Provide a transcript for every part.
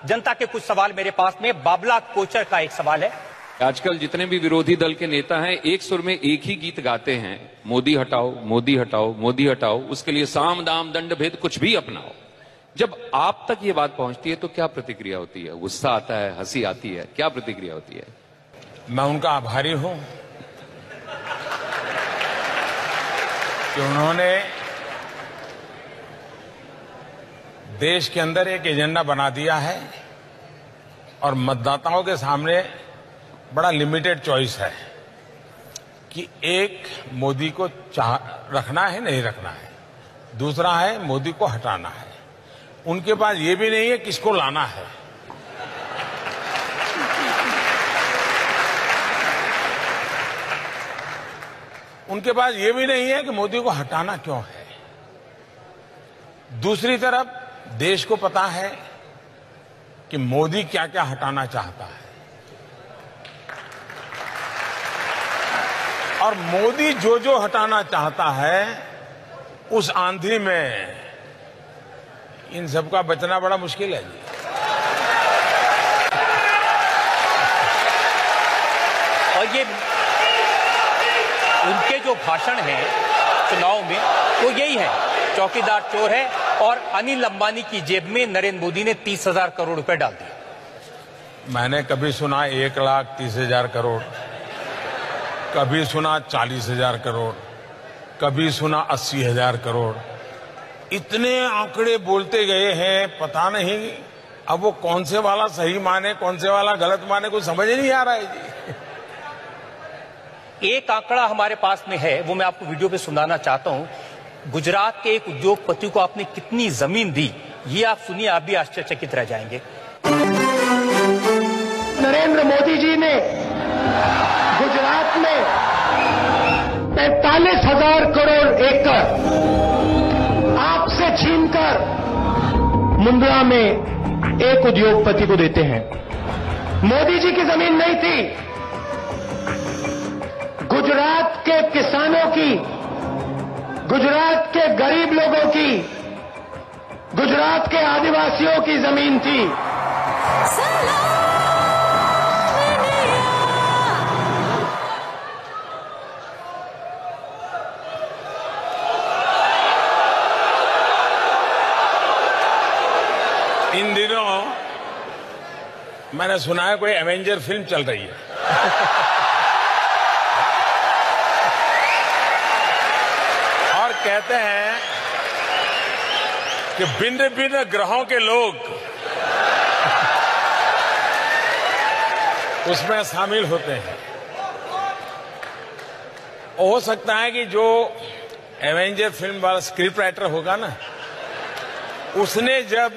जनता के कुछ सवाल मेरे पास में। बाबला कोचर का एक सवाल है। आजकल जितने भी विरोधी दल के नेता हैं एक सुर में एक ही गीत गाते हैं, मोदी हटाओ, मोदी हटाओ, मोदी हटाओ, उसके लिए साम दाम दंड भेद कुछ भी अपनाओ। जब आप तक ये बात पहुंचती है तो क्या प्रतिक्रिया होती है? गुस्सा आता है, हंसी आती है, क्या प्रतिक्रिया होती है? मैं उनका आभारी हूं कि उन्होंने देश के अंदर एक एजेंडा बना दिया है और मतदाताओं के सामने बड़ा लिमिटेड चॉइस है कि एक, मोदी को रखना है नहीं रखना है, दूसरा है मोदी को हटाना है। उनके पास ये भी नहीं है किसको लाना है। उनके पास ये भी नहीं है कि मोदी को हटाना क्यों है। दूसरी तरफ देश को पता है कि मोदी क्या क्या हटाना चाहता है और मोदी जो जो हटाना चाहता है उस आंधी में इन सबका बचना बड़ा मुश्किल है जी। और ये उनके जो भाषण हैं चुनाव में वो यही है, चौकीदार चोर है। और अनिल अंबानी की जेब में नरेंद्र मोदी ने 30,000 करोड़ रुपए डाल दिए। मैंने कभी सुना 1,30,000 करोड़, कभी सुना 40,000 करोड़, कभी सुना 80,000 करोड़। इतने आंकड़े बोलते गए हैं, पता नहीं अब वो कौन से वाला सही माने कौन से वाला गलत माने, कुछ समझ ही नहीं आ रहा है जी। एक आंकड़ा हमारे पास में है, वो मैं आपको वीडियो पे सुनाना चाहता हूं। गुजरात के एक उद्योगपति को आपने कितनी जमीन दी, ये आप सुनिए, आप भी आश्चर्यचकित रह जाएंगे। नरेंद्र मोदी जी ने गुजरात में 45,000 करोड़ एकड़ आपसे छीनकर मुंद्रा में एक उद्योगपति को देते हैं। मोदी जी की जमीन नहीं थी, गुजरात के किसानों की, गुजरात के गरीब लोगों की, गुजरात के आदिवासियों की जमीन थी। इन दिनों मैंने सुना है कोई एवेंजर फिल्म चल रही है और कहते हैं कि भिन्न भिन्न ग्रहों के लोग उसमें शामिल होते हैं। हो सकता है कि जो एवेंजर फिल्म वाला स्क्रिप्ट राइटर होगा ना, उसने जब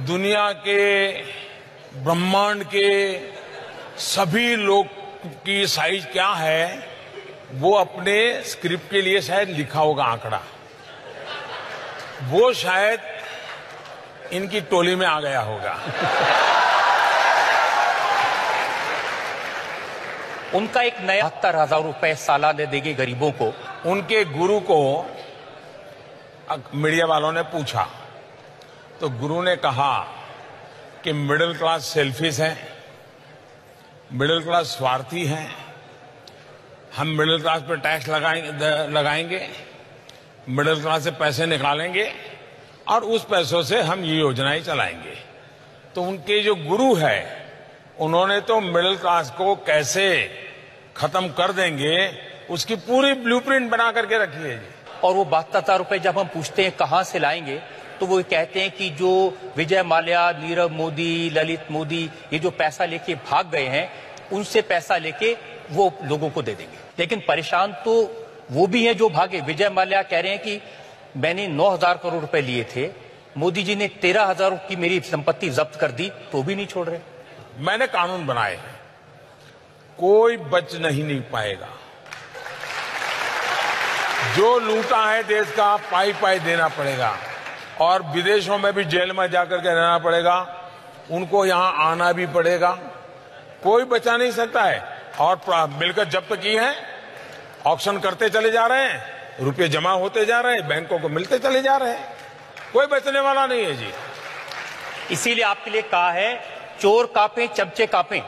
दुनिया के ब्रह्मांड के सभी लोग की साइज क्या है वो अपने स्क्रिप्ट के लिए शायद लिखा होगा आंकड़ा, वो शायद इनकी टोली में आ गया होगा। उनका एक नया 70,000 रुपए सालाना देंगे गरीबों को। उनके गुरु को मीडिया वालों ने पूछा तो गुरु ने कहा कि मिडिल क्लास सेल्फिश हैं, मिडिल क्लास स्वार्थी हैं, हम मिडिल क्लास पर टैक्स लगाएंगे, मिडिल क्लास से पैसे निकालेंगे और उस पैसों से हम ये योजनाएं चलाएंगे। तो उनके जो गुरु है उन्होंने तो मिडिल क्लास को कैसे खत्म कर देंगे उसकी पूरी ब्लूप्रिंट बना करके रखी है जी। और वो 72,000 रुपए जब हम पूछते हैं कहां से लाएंगे तो वो कहते हैं कि जो विजय माल्या, नीरव मोदी, ललित मोदी ये जो पैसा लेके भाग गए हैं उनसे पैसा लेके वो लोगों को दे देंगे। लेकिन परेशान तो वो भी हैं जो भागे। विजय माल्या कह रहे हैं कि मैंने 9,000 करोड़ रुपए लिए थे, मोदी जी ने 13,000 की मेरी संपत्ति जब्त कर दी तो भी नहीं छोड़ रहे। मैंने कानून बनाए हैं, कोई बच नहीं पाएगा। जो लूटा है देश का पाई पाई देना पड़ेगा और विदेशों में भी जेल में जाकर के रहना पड़ेगा, उनको यहां आना भी पड़ेगा, कोई बचा नहीं सकता है। और मिलकर जब्त की है, ऑक्शन करते चले जा रहे हैं, रुपए जमा होते जा रहे हैं, बैंकों को मिलते चले जा रहे हैं, कोई बचने वाला नहीं है जी। इसीलिए आपके लिए कहा है, चोर कांपे चमचे कांपे,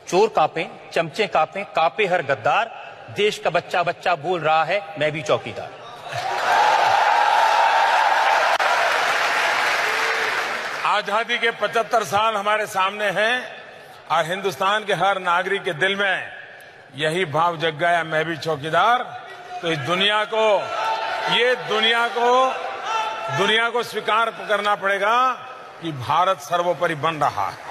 चोर कांपे चमचे कांपे, कांपे हर गद्दार, देश का बच्चा बच्चा बोल रहा है मैं भी चौकीदार। आजादी के 75 साल हमारे सामने हैं और हिंदुस्तान के हर नागरिक के दिल में यही भाव जग गया, मैं भी चौकीदार। तो इस दुनिया को स्वीकार करना पड़ेगा कि भारत सर्वोपरि बन रहा है।